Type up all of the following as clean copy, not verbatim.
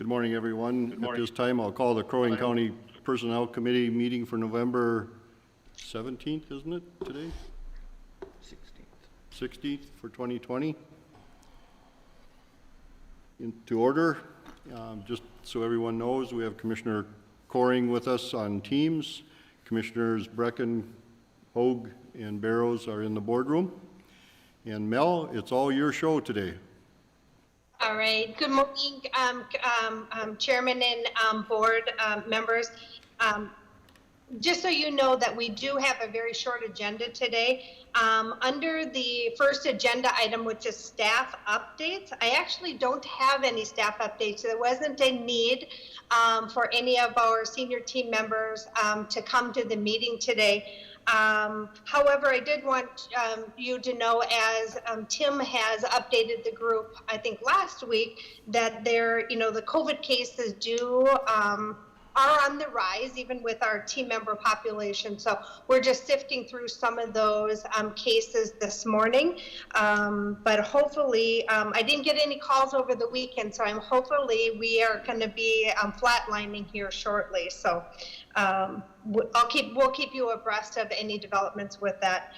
Good morning, everyone. At this time, I'll call the Crow Wing County Personnel Committee meeting for November 17th, isn't it, today? 16th for 2020. Into order. Just so everyone knows, we have Commissioner Coring with us on Teams. Commissioners Brecken, Hogue, and Barrows are in the boardroom. And Mel, it's all your show today. All right. Good morning, Chairman and board members. Just so you know that we do have a very short agenda today. Under the first agenda item, which is staff updates, I actually don't have any staff updates. There wasn't a need for any of our senior team members to come to the meeting today. However, I did want you to know, as Tim has updated the group, I think last week, that the COVID cases are on the rise, even with our team member population. So we're just sifting through some of those cases this morning. But hopefully, I didn't get any calls over the weekend, so hopefully we are going to be flatlining here shortly. So we'll keep you abreast of any developments with that.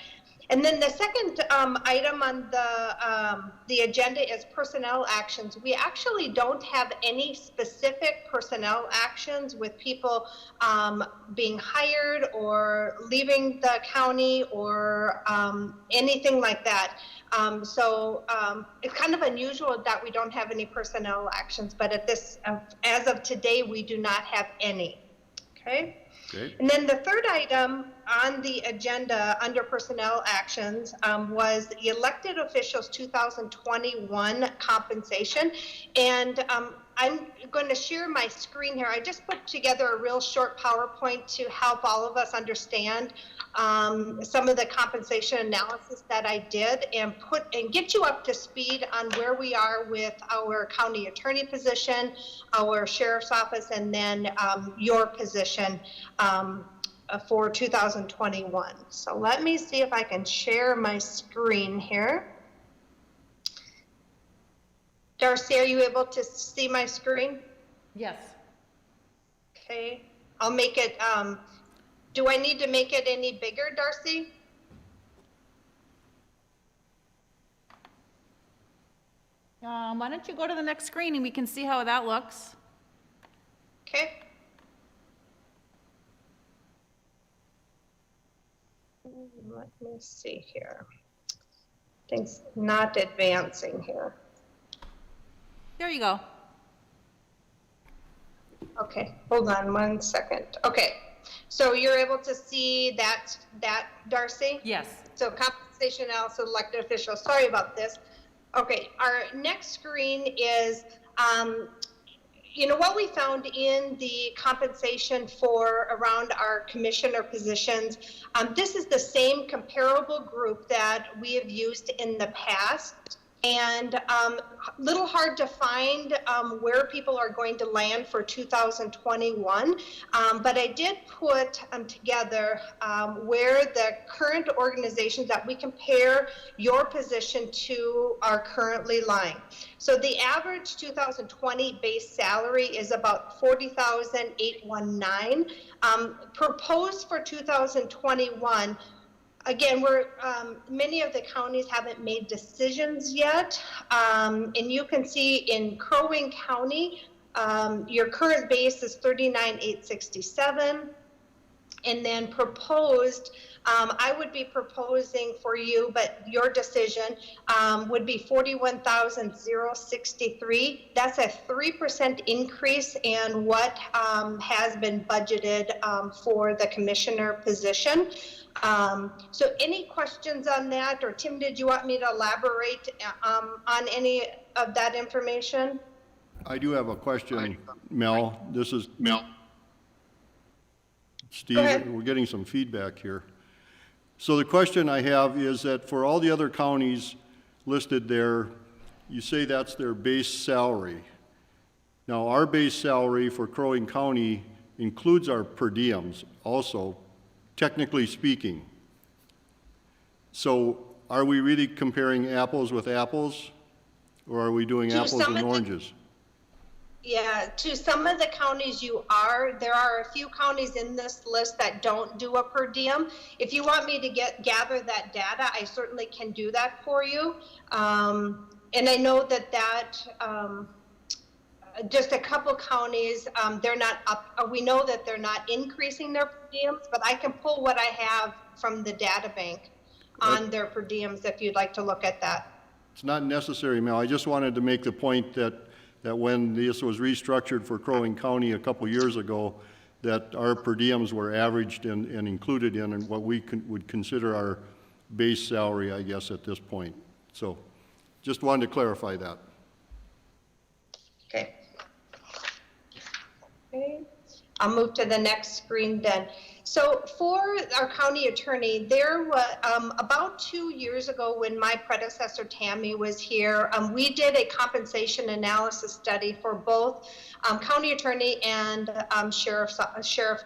And then the second item on the agenda is personnel actions. We actually don't have any specific personnel actions with people being hired or leaving the county or anything like that. So it's kind of unusual that we don't have any personnel actions, but at this, as of today, we do not have any. Okay. Okay. And then the third item on the agenda under personnel actions was the elected officials 2021 compensation. And I'm going to share my screen here. I just put together a real short PowerPoint to help all of us understand some of the compensation analysis that I did and get you up to speed on where we are with our county attorney position, our sheriff's office, and then your position for 2021. So let me see if I can share my screen here. Darcy, are you able to see my screen? Yes. Okay, I'll make it, do I need to make it any bigger, Darcy? Why don't you go to the next screen and we can see how that looks. Okay. Let me see here. Things not advancing here. There you go. Okay, hold on 1 second. Okay, so you're able to see that, Darcy? Yes. So compensation analysis, elected officials. Sorry about this. Okay, our next screen is, what we found in the compensation for around our commissioner positions. This is the same comparable group that we have used in the past. And little hard to find where people are going to land for 2021, but I did put together where the current organizations that we compare your position to are currently lying. So the average 2020 base salary is about $40,819. Proposed for 2021. Again, many of the counties haven't made decisions yet, and you can see in Crow Wing County, your current base is $39,867, and then proposed, I would be proposing for you, but your decision would be $41,063. That's a 3% increase in what has been budgeted for the commissioner position. So any questions on that, or Tim, did you want me to elaborate on any of that information? I do have a question, Mel. This is Mel. Steve, we're getting some feedback here. So the question I have is that for all the other counties listed there, you say that's their base salary. Now, our base salary for Crow Wing County includes our per diems also, technically speaking. So are we really comparing apples with apples, or are we doing apples and oranges? Yeah, to some of the counties there are a few counties in this list that don't do a per diem. If you want me to gather that data, I certainly can do that for you. And I know just a couple counties, they're not up, we know that they're not increasing their per diems, but I can pull what I have from the data bank on their per diems if you'd like to look at that. It's not necessary, Mel. I just wanted to make the point that when this was restructured for Crow Wing County a couple years ago, that our per diems were averaged and included in what we would consider our base salary, I guess, at this point. So just wanted to clarify that. Okay. Okay. I'll move to the next screen then. So for our county attorney, there was about 2 years ago when my predecessor Tammy was here, we did a compensation analysis study for both county attorney and sheriff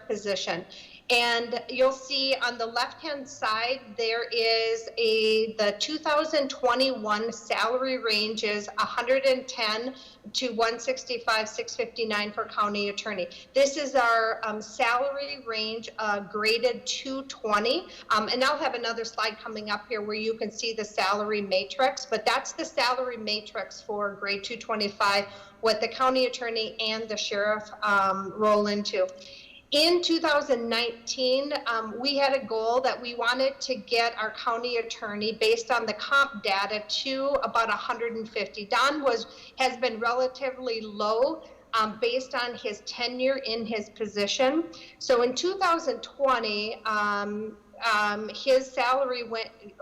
position. And you'll see on the left-hand side, there is the 2021 salary range is 110 to 165, 659 for county attorney. This is our salary range graded 220. And I'll have another slide coming up here where you can see the salary matrix, but that's the salary matrix for grade 225, what the county attorney and the sheriff roll into. In 2019, we had a goal that we wanted to get our county attorney, based on the comp data, to about 150. Don has been relatively low based on his tenure in his position. So in 2020, his salary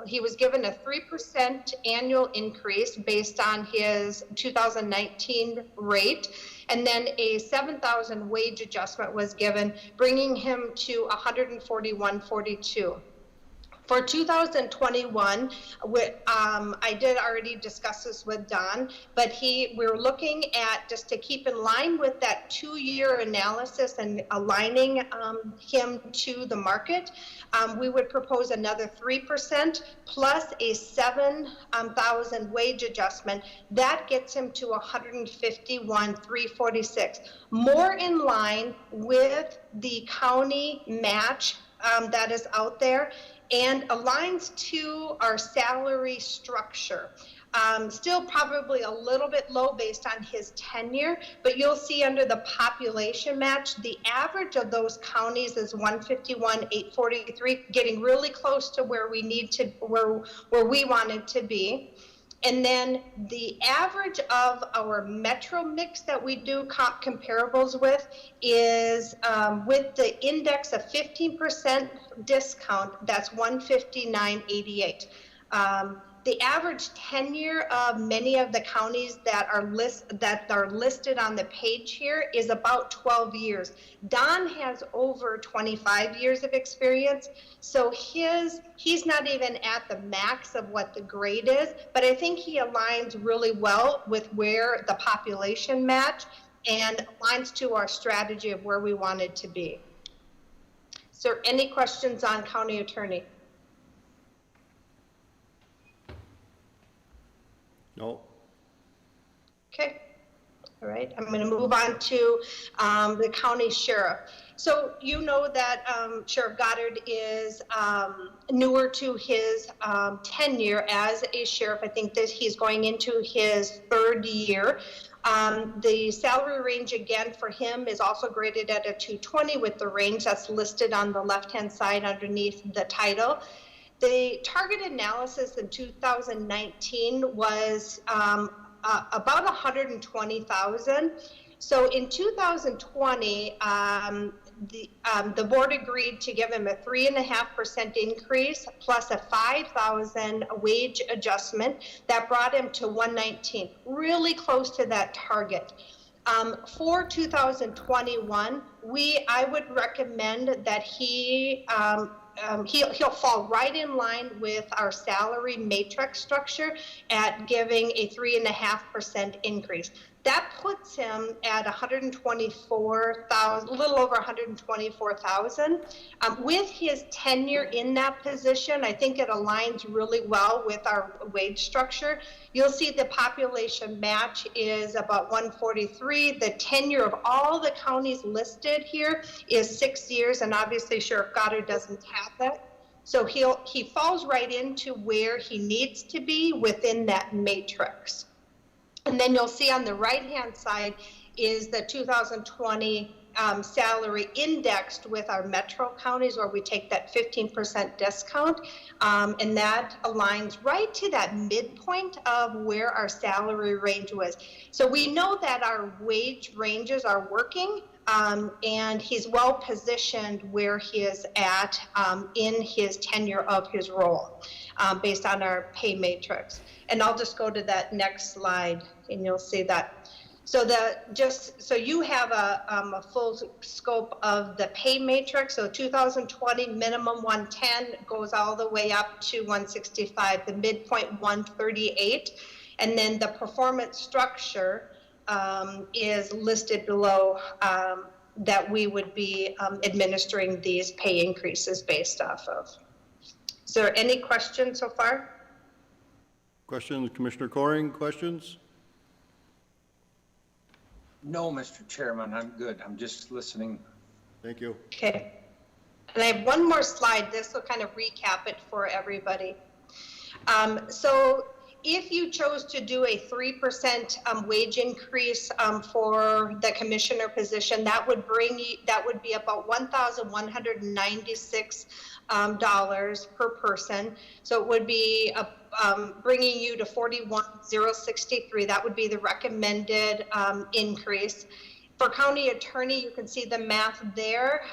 he was given a 3% annual increase based on his 2019 rate, and then a 7,000 wage adjustment was given, bringing him to 141.42. For 2021, I did already discuss this with Don, but we're looking at, just to keep in line with that 2-year analysis and aligning him to the market, we would propose another 3% plus a 7,000 wage adjustment. That gets him to 151,346, more in line with the county match that is out there, and aligns to our salary structure. Still probably a little bit low based on his tenure, but you'll see under the population match, the average of those counties is 151,843, getting really close to where we need to, where we wanted to be. And then the average of our metro mix that we do comp comparables with is with the index of 15% discount, that's 159.88. The average tenure of many of the counties that are listed on the page here is about 12 years. Don has over 25 years of experience, so he's not even at the max of what the grade is, but I think he aligns really well with where the population match and aligns to our strategy of where we wanted to be. Is there any questions on county attorney? No. Okay. All right. I'm going to move on to the county sheriff. So you know that Sheriff Goddard is newer to his tenure as a sheriff. I think that he's going into his 3rd year. The salary range again for him is also graded at a 220 with the range that's listed on the left-hand side underneath the title. The target analysis in 2019 was about 120,000. So in 2020, the board agreed to give him a 3.5% increase plus a 5,000 wage adjustment that brought him to 119, really close to that target. For 2021, I would recommend that he'll fall right in line with our salary matrix structure at giving a 3.5% increase. That puts him at 124,000, a little over 124,000. With his tenure in that position, I think it aligns really well with our wage structure. You'll see the population match is about 143. The tenure of all the counties listed here is 6 years, and obviously Sheriff Goddard doesn't have that. So he falls right into where he needs to be within that matrix. And then you'll see on the right-hand side is the 2020 salary indexed with our metro counties, where we take that 15% discount, and that aligns right to that midpoint of where our salary range was. So we know that our wage ranges are working, and he's well positioned where he is at in his tenure of his role, based on our pay matrix. And I'll just go to that next slide, and you'll see that. So just so you have a full scope of the pay matrix. So 2020 minimum 110 goes all the way up to 165, the midpoint 138, and then the performance structure is listed below, that we would be administering these pay increases based off of. Is there any questions so far? Questions, Commissioner Coring, questions? No, Mr. Chairman, I'm good. I'm just listening. Thank you. Okay. And I have one more slide. This will kind of recap it for everybody. So if you chose to do a 3% wage increase for the commissioner position, that would be about $1,196 per person. So it would be bringing you to 41,063. That would be the recommended increase. For county attorney, you can see the math there.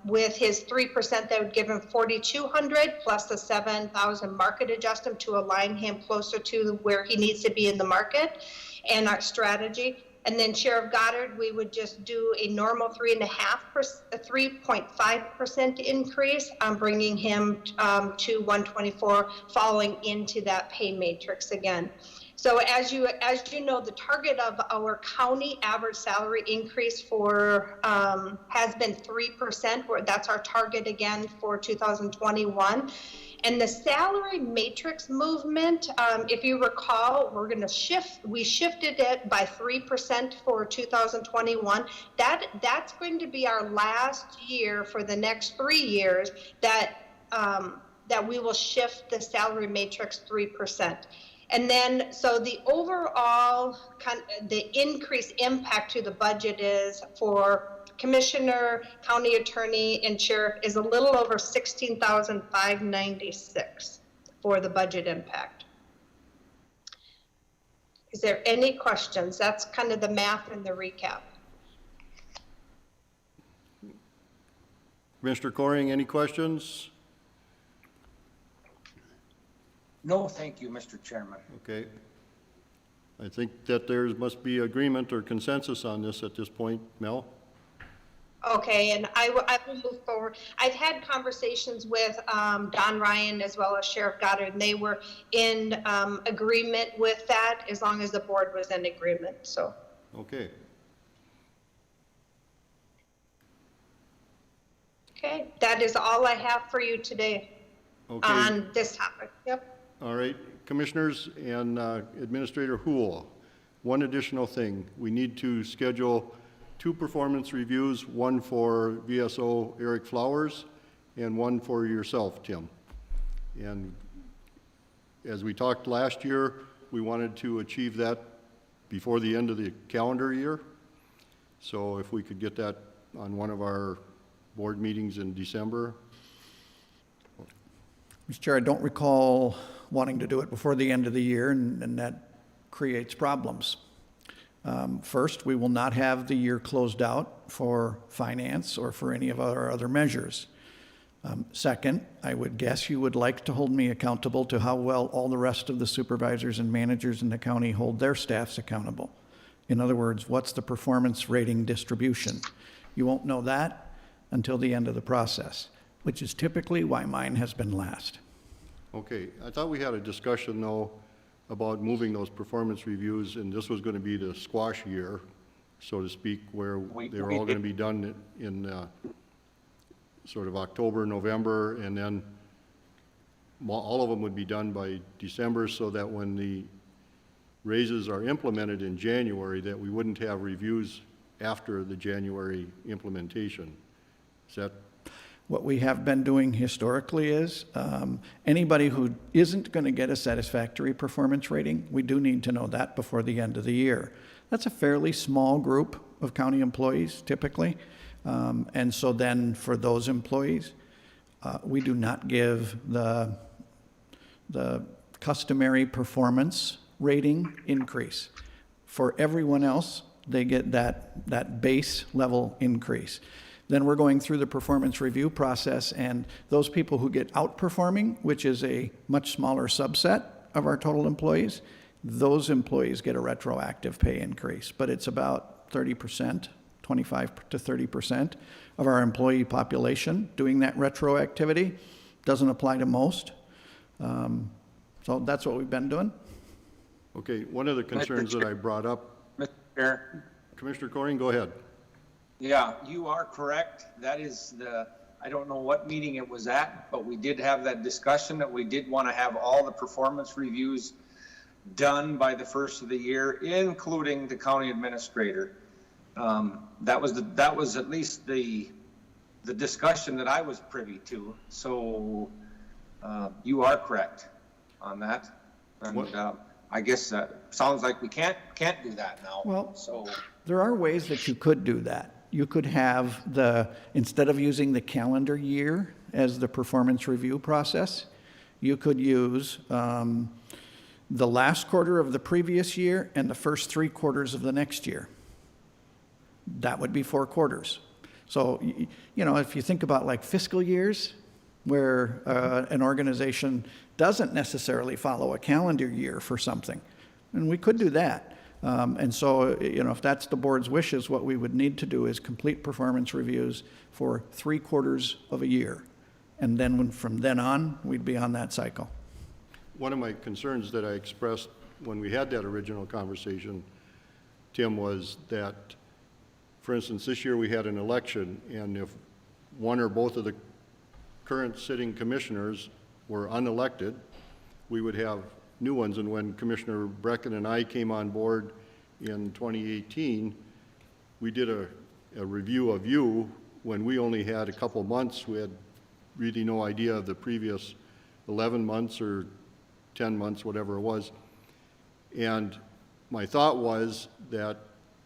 With his 3%, that would give him 4,200 plus the 7,000 market adjustment to align him closer to where he needs to be in the market and our strategy. And then Sheriff Goddard, we would just do a normal 3.5% increase, bringing him to 124, falling into that pay matrix again. So as you know, the target of our county average salary increase for has been 3%. That's our target again for 2021. And the salary matrix movement, if you recall, we shifted it by 3% for 2021. That's going to be our last year for the next 3 years that we will shift the salary matrix 3%. And then, so the overall the increased impact to the budget is for commissioner, county attorney, and sheriff is a little over $16,596 for the budget impact. Is there any questions? That's kind of the math and the recap. Commissioner Coring, any questions? No, thank you, Mr. Chairman. Okay. I think that there must be agreement or consensus on this at this point. Mel? Okay, and I will move forward. I've had conversations with Don Ryan as well as Sheriff Goddard, and they were in agreement with that as long as the board was in agreement, so. Okay. Okay, that is all I have for you today on this topic. Yep. All right, commissioners and Administrator Houle, one additional thing. We need to schedule 2 performance reviews, one for VSO Eric Flowers and one for yourself, Tim. And as we talked last year, we wanted to achieve that before the end of the calendar year. So if we could get that on one of our board meetings in December. Mr. Chair, I don't recall wanting to do it before the end of the year, and that creates problems. First, we will not have the year closed out for finance or for any of our other measures. Second, I would guess you would like to hold me accountable to how well all the rest of the supervisors and managers in the county hold their staffs accountable. In other words, what's the performance rating distribution? You won't know that until the end of the process, which is typically why mine has been last. Okay, I thought we had a discussion though about moving those performance reviews, and this was going to be the squash year, so to speak, where they were all going to be done in sort of October, November, and then all of them would be done by December, so that when the raises are implemented in January, that we wouldn't have reviews after the January implementation. Is that? What we have been doing historically is anybody who isn't going to get a satisfactory performance rating, we do need to know that before the end of the year. That's a fairly small group of county employees typically. And so then for those employees, we do not give the customary performance rating increase. For everyone else, they get that base level increase. Then we're going through the performance review process, and those people who get outperforming, which is a much smaller subset of our total employees, those employees get a retroactive pay increase. But it's about 30%, 25 to 30% of our employee population doing that retroactivity. Doesn't apply to most. So that's what we've been doing. Okay, one of the concerns that I brought up, Mr. Chair. Commissioner Coring, go ahead. Yeah, you are correct. That is I don't know what meeting it was at, but we did have that discussion that we did want to have all the performance reviews done by the first of the year, including the county administrator. That was at least the discussion that I was privy to. So you are correct on that. And I guess sounds like we can't do that now. Well, so there are ways that you could do that. You could have instead of using the calendar year as the performance review process, you could use the last quarter of the previous year and the first 3 quarters of the next year. That would be 4 quarters. So, if you think about like fiscal years, where an organization doesn't necessarily follow a calendar year for something, and we could do that. And so, if that's the board's wishes, what we would need to do is complete performance reviews for 3 quarters of a year. And then from then on, we'd be on that cycle. One of my concerns that I expressed when we had that original conversation, Tim, was that, for instance, this year we had an election, and if one or both of the current sitting commissioners were unelected, we would have new ones. And when Commissioner Brecken and I came on board in 2018, we did a review of you when we only had a couple months. We had really no idea of the previous 11 months or 10 months, whatever it was. And my thought was that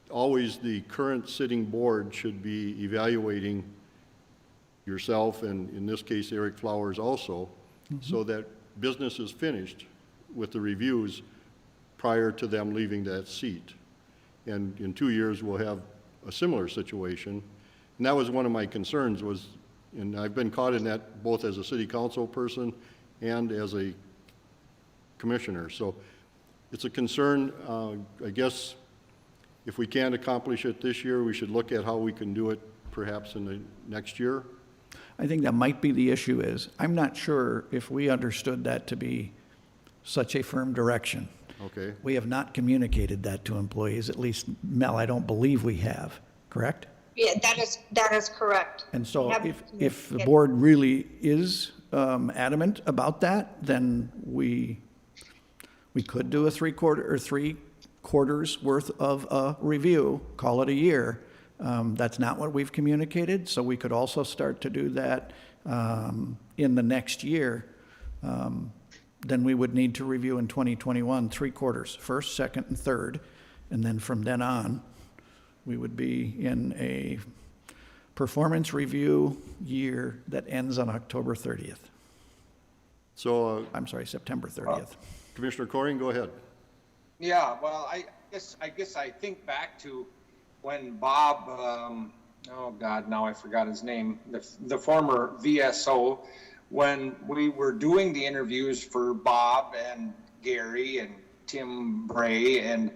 always the current sitting board should be evaluating yourself, and in this case, Eric Flowers also, so that business is finished with the reviews prior to them leaving that seat. And in 2 years, we'll have a similar situation. And that was one of my concerns was, and I've been caught in that both as a city council person and as a commissioner. So it's a concern. I guess if we can't accomplish it this year, we should look at how we can do it perhaps in the next year. I think that might be the issue is, I'm not sure if we understood that to be such a firm direction. Okay. We have not communicated that to employees, at least, Mel, I don't believe we have, correct? Yeah, that is correct. And so We have- if the board really is adamant about that, then we could do a 3 quarters worth of a review, call it a year. That's not what we've communicated, so we could also start to do that in the next year. Then we would need to review in 2021 3 quarters, first, second, and third, and then from then on, we would be in a performance review year that ends on October 30th. So, I'm sorry, September 30th. Commissioner Coring, go ahead. yeah, well, I guess I think back to when Bob, oh God, now I forgot his name, the former VSO, when we were doing the interviews for Bob and Gary and Tim Bray, and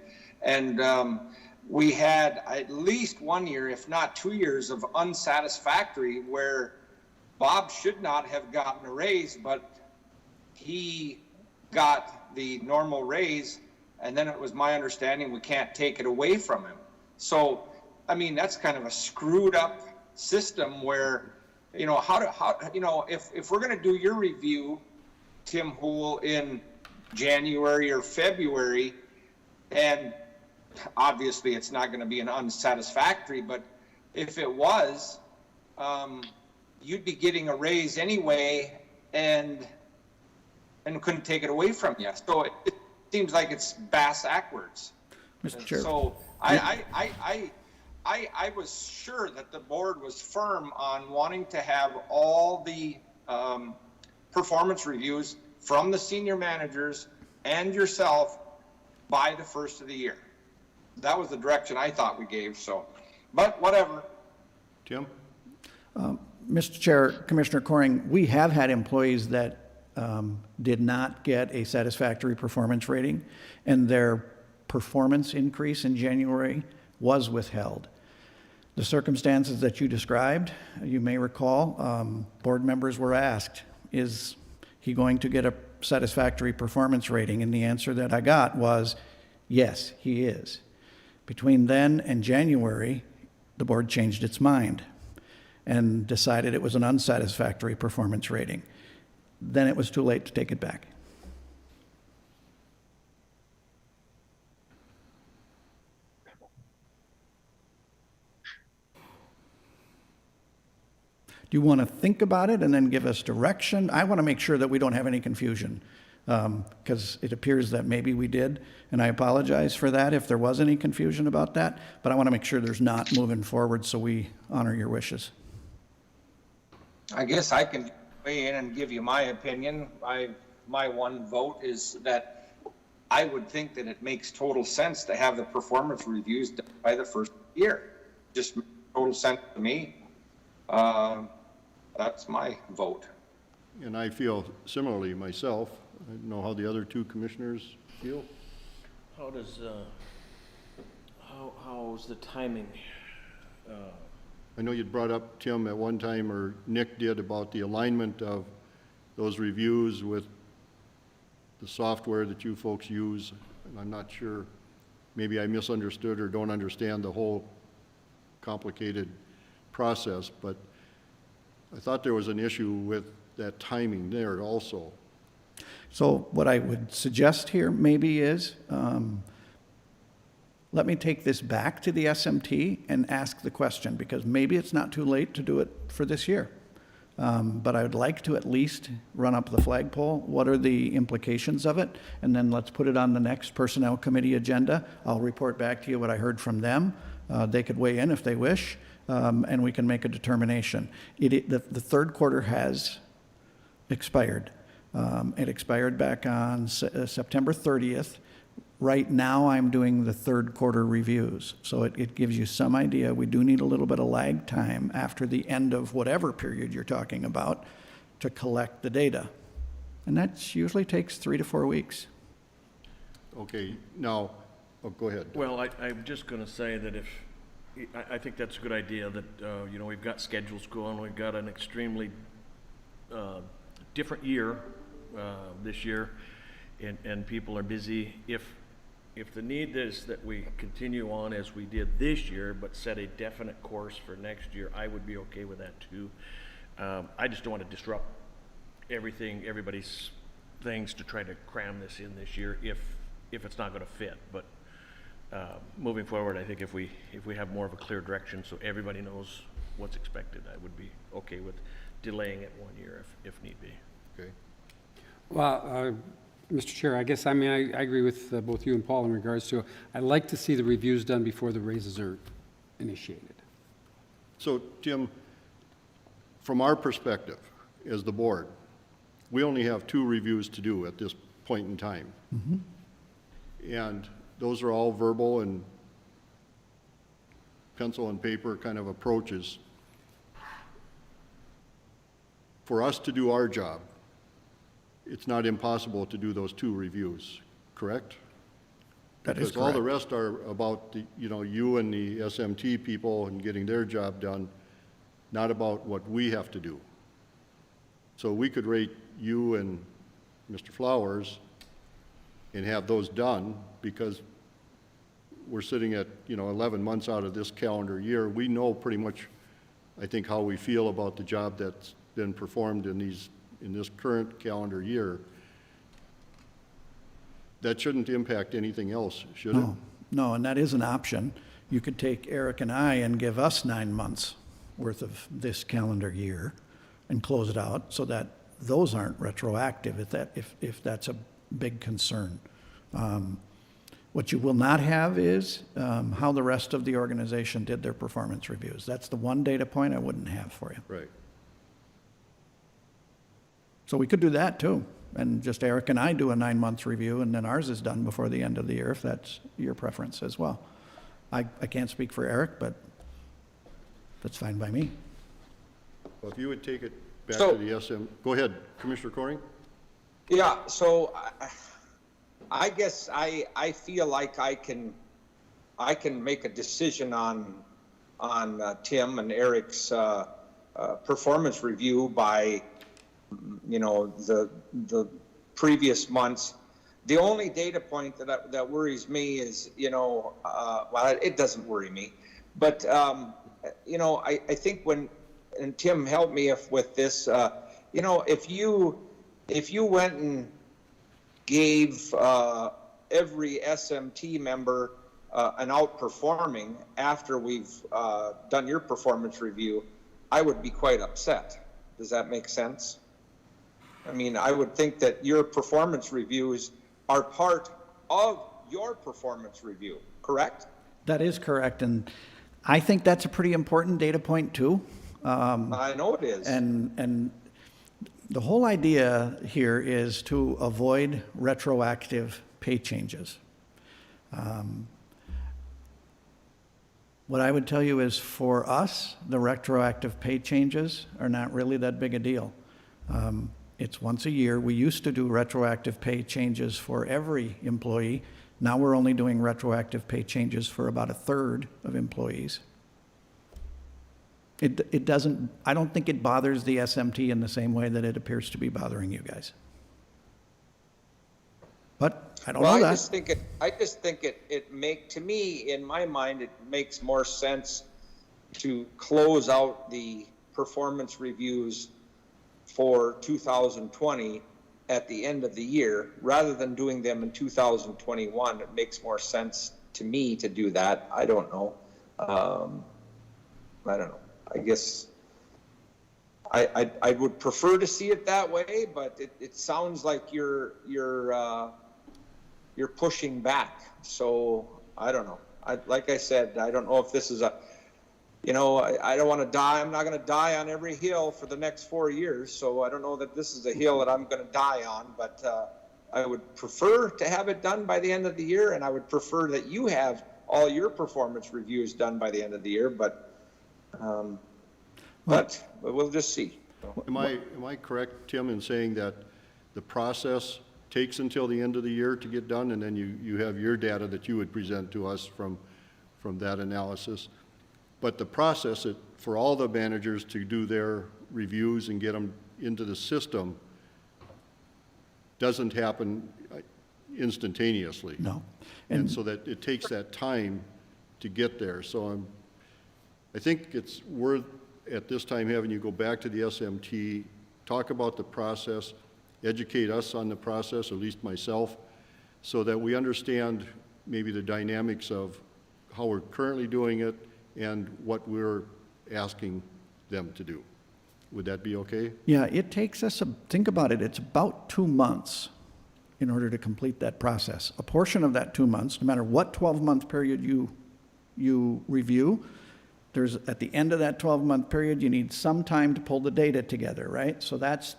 we had at least 1 year, if not 2 years, of unsatisfactory where Bob should not have gotten a raise, but he got the normal raise, and then it was my understanding we can't take it away from him. So, I mean, that's kind of a screwed up system where, you know, if we're going to do your review, Tim Hool, in January or February, and obviously it's not going to be an unsatisfactory, but if it was, you'd be getting a raise anyway and couldn't take it away from you. So it seems like it's bass backwards. Mr. Chair. So I was sure that the board was firm on wanting to have all the performance reviews from the senior managers and yourself by the first of the year. That was the direction I thought we gave, so, but whatever. Tim? Mr. Chair, Commissioner Coring, we have had employees that did not get a satisfactory performance rating, and their performance increase in January was withheld. The circumstances that you described, you may recall, board members were asked, is he going to get a satisfactory performance rating? And the answer that I got was, yes, he is. Between then and January, the board changed its mind and decided it was an unsatisfactory performance rating. Then it was too late to take it back. Do you want to think about it and then give us direction? I want to make sure that we don't have any confusion, because it appears that maybe we did, and I apologize for that if there was any confusion about that, but I want to make sure there's not moving forward, so we honor your wishes. I guess I can weigh in and give you my opinion. My one vote is that I would think that it makes total sense to have the performance reviews done by the first year. Just makes total sense to me. That's my vote. And I feel similarly myself. I don't know how the other two commissioners feel. How does, how's the timing? I know you'd brought up, Tim, at one time, or Nick did, about the alignment of those reviews with the software that you folks use. And I'm not sure, maybe I misunderstood or don't understand the whole complicated process, but I thought there was an issue with that timing there also. So what I would suggest here maybe is, let me take this back to the SMT and ask the question, because maybe it's not too late to do it for this year. But I would like to at least run up the flagpole. What are the implications of it? And then let's put it on the next Personnel Committee agenda. I'll report back to you what I heard from them. They could weigh in if they wish, and we can make a determination. The third quarter has expired. It expired back on September 30th. Right now, I'm doing the third quarter reviews. So it gives you some idea. We do need a little bit of lag time after the end of whatever period you're talking about to collect the data. And that usually takes 3 to 4 weeks. Okay, now, oh, go ahead. Well, I'm just going to say that I think that's a good idea that, you know, we've got schedules going, we've got an extremely different year this year, and people are busy. If the need is that we continue on as we did this year, but set a definite course for next year, I would be okay with that too. I just don't want to disrupt everybody's things to try to cram this in this year if it's not going to fit. But moving forward, I think if we have more of a clear direction so everybody knows what's expected, I would be okay with delaying it 1 year if need be. Okay. Well, Mr. Chair, I guess, I mean, I agree with both you and Paul in regards to, I'd like to see the reviews done before the raises are initiated. So, Tim, from our perspective as the board, we only have 2 reviews to do at this point in time. Mm-hmm. And those are all verbal and pencil and paper kind of approaches. For us to do our job, it's not impossible to do those 2 reviews, correct? That is Because all the correct. rest are about, you and the SMT people and getting their job done, not about what we have to do. So we could rate you and Mr. Flowers and have those done, because we're sitting at, 11 months out of this calendar year. We know pretty much, I think, how we feel about the job that's been performed in this current calendar year. That shouldn't impact anything else, should it? No, and that is an option. You could take Eric and I and give us 9 months worth of this calendar year and close it out so that those aren't retroactive, if that's a big concern. What you will not have is how the rest of the organization did their performance reviews. That's the one data point I wouldn't have for you. Right. So we could do that too, and just Eric and I do a 9-month review, and then ours is done before the end of the year, if that's your preference as well. I can't speak for Eric, but that's fine by me. Well, if you would take it back So- to the go ahead, Commissioner Coring? Yeah, so I guess I feel like I can make a decision on Tim and Eric's performance review by, the previous months. The only data point that worries me is, well, it doesn't worry me, but, I think and Tim helped me with this, if you went and gave every SMT member an outperforming after we've done your performance review, I would be quite upset. Does that make sense? I mean, I would think that your performance reviews are part of your performance review, correct? That is correct, and I think that's a pretty important data point too. I know it is. And the whole idea here is to avoid retroactive pay changes. What I would tell you is, for us, the retroactive pay changes are not really that big a deal. It's once a year. We used to do retroactive pay changes for every employee. Now we're only doing retroactive pay changes for about a third of employees. It doesn't, I don't think it bothers the SMT in the same way that it appears to be bothering you guys. But I don't know that. I just think to me, in my mind, it makes more sense to close out the performance reviews for 2020 at the end of the year, rather than doing them in 2021. It makes more sense to me to do that. I don't know. I don't know. I guess I would prefer to see it that way, but it sounds like you're pushing back. So I don't know. Like I said, I don't know if this is I don't want to die. I'm not going to die on every hill for the next 4 years. So I don't know that this is a hill that I'm going to die on, but I would prefer to have it done by the end of the year. And I would prefer that you have all your performance reviews done by the end of the year, but we'll just see. Am I correct, Tim, in saying that the process takes until the end of the year to get done, and then you have your data that you would present to us from that analysis? But the process for all the managers to do their reviews and get them into the system doesn't happen instantaneously. No. And so that it takes that time to get there. So I think it's worth, at this time, having you go back to the SMT, talk about the process, educate us on the process, at least myself, so that we understand maybe the dynamics of how we're currently doing it and what we're asking them to do. Would that be okay? Yeah, it takes us, think about it, it's about 2 months in order to complete that process. A portion of that 2 months, no matter what 12-month period you review, there's, at the end of that 12-month period, you need some time to pull the data together, right? So that's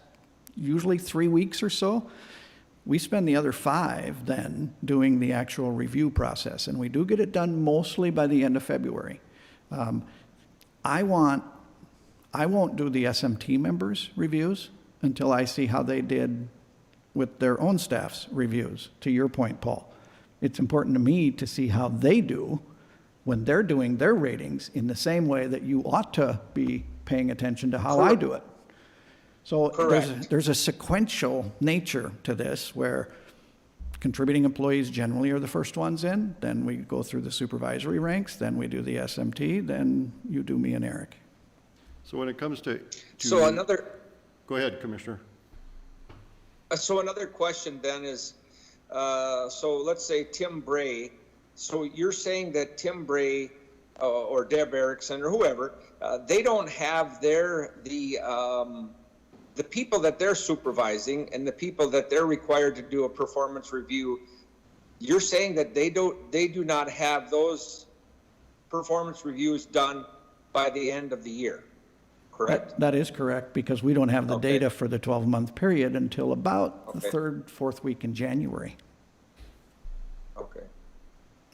usually 3 weeks or so. We spend the other 5 then doing the actual review process, and we do get it done mostly by the end of February. I won't do the SMT members' reviews until I see how they did with their own staff's reviews, to your point, Paul. It's important to me to see how they do when they're doing their ratings in the same way that you ought to be paying attention to how I do it. So there's a sequential nature to this where contributing employees generally are the first ones in, then we go through the supervisory ranks, then we do the SMT, then you do me and Eric. So when it comes to. So another, Go ahead, Commissioner. so another question then is, so let's say Tim Bray, so you're saying that Tim Bray or Deb Erickson or whoever, they don't have the people that they're supervising and the people that they're required to do a performance review, you're saying that they do not have those performance reviews done by the end of the year, correct? That is correct, because we don't have the Okay. data for the 12-month period until about the Okay. third, fourth week in January. Okay.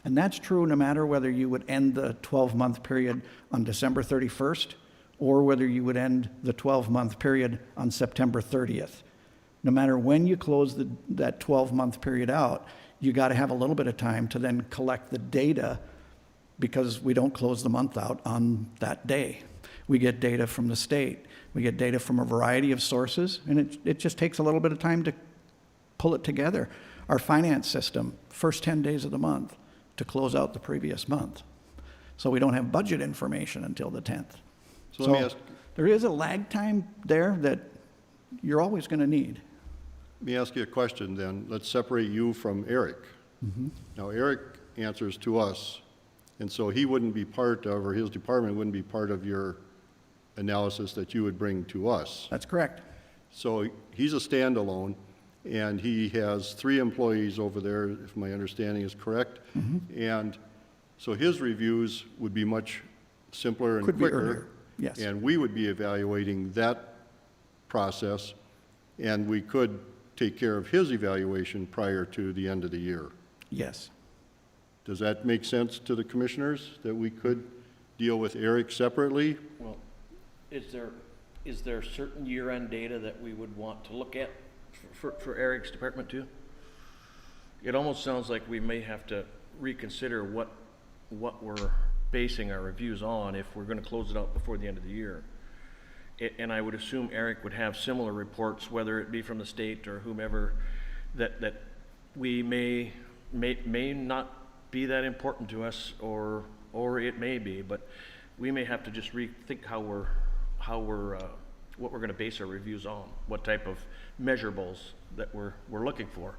And that's true no matter whether you would end the 12-month period on December 31st or whether you would end the 12-month period on September 30th. No matter when you close that 12-month period out, you got to have a little bit of time to then collect the data, because we don't close the month out on that day. We get data from the state. We get data from a variety of sources, and it just takes a little bit of time to pull it together. Our finance system, first 10 days of the month to close out the previous month. So we don't have budget information until the 10th. So let me ask, There is a lag time there that you're always going to need. let me ask you a question then. Let's separate you from Eric. Now, Eric answers to us, and so he wouldn't be part of, or his department wouldn't be part of your analysis that you would bring to us. That's correct. So he's a standalone, and he has 3 employees over there, if my understanding is correct. And so his reviews would be much simpler and Could be quicker. earlier, yes. And we would be evaluating that process, and we could take care of his evaluation prior to the end of the year. Yes. Does that make sense to the commissioners, that we could deal with Eric separately? Well, is there certain year-end data that we would want to look at for Eric's department too? It almost sounds like we may have to reconsider what we're basing our reviews on if we're gonna close it out before the end of the year. And I would assume Eric would have similar reports, whether it be from the state or whomever, that we may not be that important to us, or it may be, but we may have to just rethink what we're gonna base our reviews on, what type of measurables that we're looking for.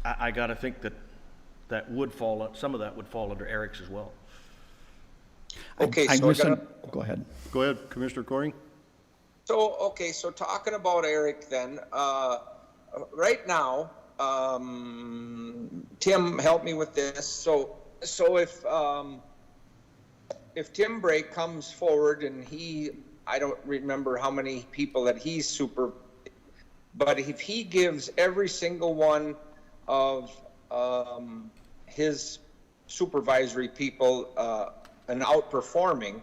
I gotta think that would fall, some of that would fall under Eric's as well. Okay, so I gotta, Go ahead. Go ahead, Commissioner Coring. so talking about Eric then, right now, Tim, help me with this. So if Tim Bray comes forward and I don't remember how many people that he's but if he gives every single one of his supervisory people an outperforming,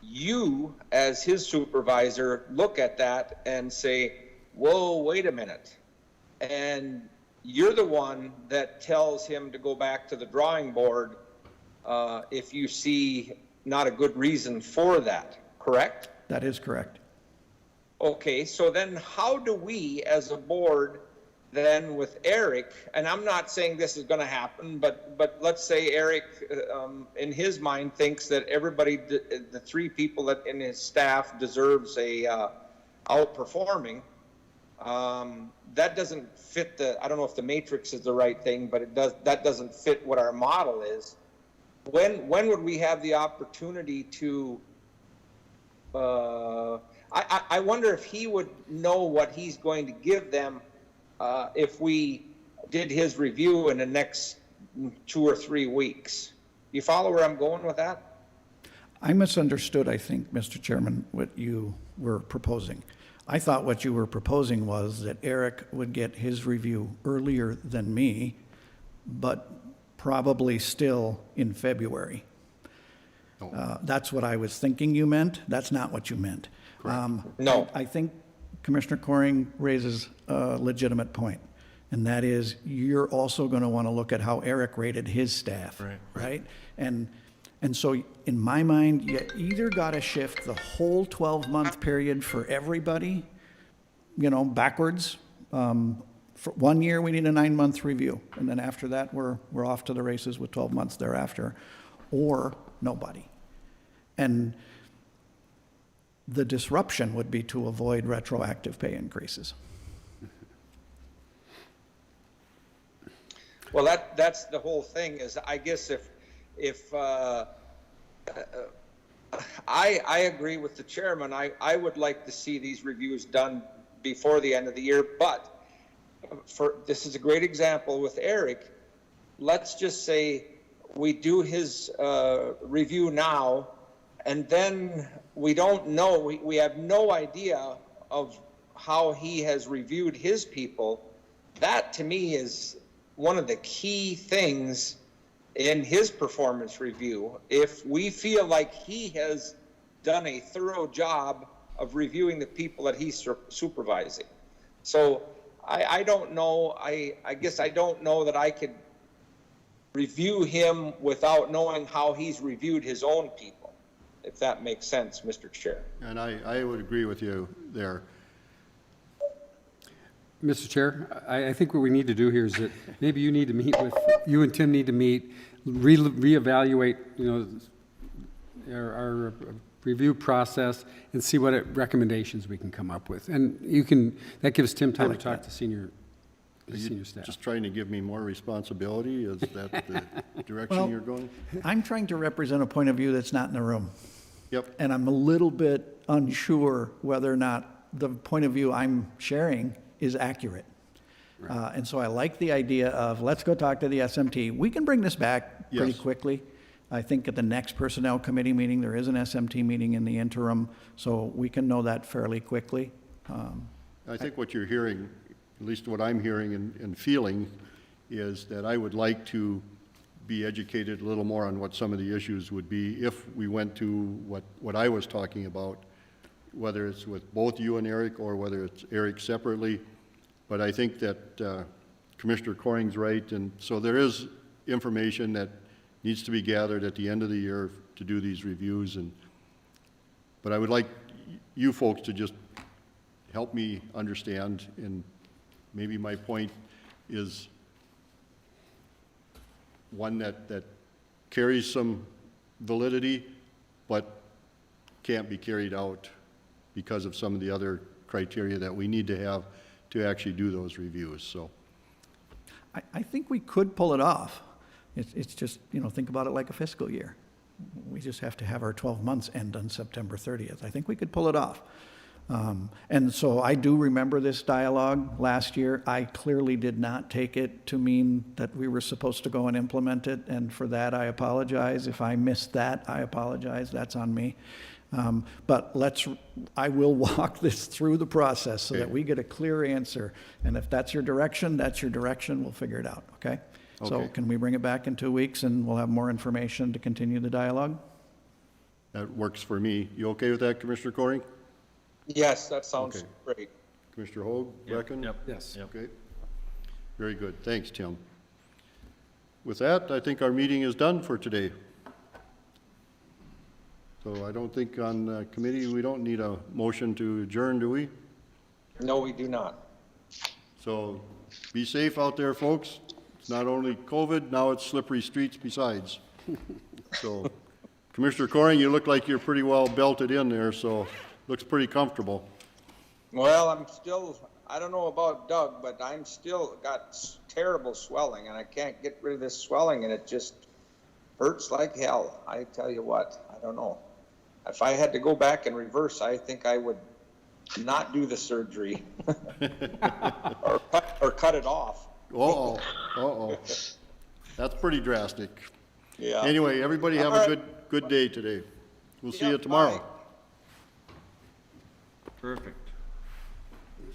you as his supervisor look at that and say, whoa, wait a minute. And you're the one that tells him to go back to the drawing board if you see not a good reason for that, correct? That is correct. Okay, so then how do we as a board then with Eric, and I'm not saying this is going to happen, but let's say Eric in his mind thinks that everybody, the 3 people that in his staff deserves a outperforming. That doesn't fit I don't know if the matrix is the right thing, but that doesn't fit what our model is. When would we have the opportunity to, I wonder if he would know what he's going to give them if we did his review in the next 2 or 3 weeks. You follow where I'm going with that? I misunderstood, I think, Mr. Chairman, what you were proposing. I thought what you were proposing was that Eric would get his review earlier than me, but probably still in February. That's what I was thinking you meant. That's not what you meant. No. I think Commissioner Coring raises a legitimate point, and that is you're also going to want to look at how Eric rated his staff, right? And so in my mind, you either got to shift the whole 12-month period for everybody, backwards, for 1 year, we need a 9-month review. And then after that, we're off to the races with 12 months thereafter, or nobody. And the disruption would be to avoid retroactive pay increases. Well, that's the whole thing is, I guess if I agree with the chairman, I would like to see these reviews done before the end of the year, but this is a great example with Eric. Let's just say we do his review now, and then we don't know, we have no idea of how he has reviewed his people. That to me is one of the key things in his performance review. If we feel like he has done a thorough job of reviewing the people that he's supervising. So I don't know, I guess I don't know that I could review him without knowing how he's reviewed his own people, if that makes sense, Mr. Chair. And I would agree with you there. Mr. Chair, I think what we need to do here is that maybe you need to meet with, you and Tim need to meet, reevaluate, our review process and see what recommendations we can come up with. And that gives Tim time to talk to senior staff. Just trying to give me more responsibility? Is that the direction Well, you're going? I'm trying to represent a point of view that's not in the room. Yep. And I'm a little bit unsure whether or not the point of view I'm sharing is accurate. And so I like the idea of, let's go talk to the SMT. We can bring this back pretty Yes. quickly. I think at the next Personnel Committee meeting, there is an SMT meeting in the interim, so we can know that fairly quickly. I think what you're hearing, at least what I'm hearing and feeling, is that I would like to be educated a little more on what some of the issues would be if we went to what I was talking about, whether it's with both you and Eric or whether it's Eric separately. But I think that Commissioner Coring's right, and so there is information that needs to be gathered at the end of the year to do these reviews. But I would like you folks to just help me understand, and maybe my point is one that carries some validity, but can't be carried out because of some of the other criteria that we need to have to actually do those reviews. So I think we could pull it off. It's just, think about it like a fiscal year. We just have to have our 12 months end on September 30th. I think we could pull it off. And so I do remember this dialogue last year. I clearly did not take it to mean that we were supposed to go and implement it, and for that I apologize. If I missed that, I apologize. That's on me. But I will walk this through the process so that we get a clear answer. And if that's your direction, that's your direction. We'll figure it out, okay? So Okay. can we bring it back in 2 weeks and we'll have more information to continue the dialogue? that works for me. You okay with that, Commissioner Coring? Yes, that sounds Okay. great. Commissioner Hoag, reckon? Yep. Yes. Yep. Okay. Very good. Thanks, Tim. With that, I think our meeting is done for today. So I don't think on committee, we don't need a motion to adjourn, do we? No, we do not. So be safe out there, folks. It's not only COVID, now it's slippery streets besides. So Commissioner Coring, you look like you're pretty well belted in there, so looks pretty comfortable. Well, I don't know about Doug, but I'm still got terrible swelling, and I can't get rid of this swelling, and it just hurts like hell. I tell you what, I don't know. If I had to go back in reverse, I think I would not do the surgery or cut it off. Uh-oh. That's pretty drastic. Yeah. Anyway, everybody have All a right. good day today. We'll see Yeah, you tomorrow. bye. Perfect.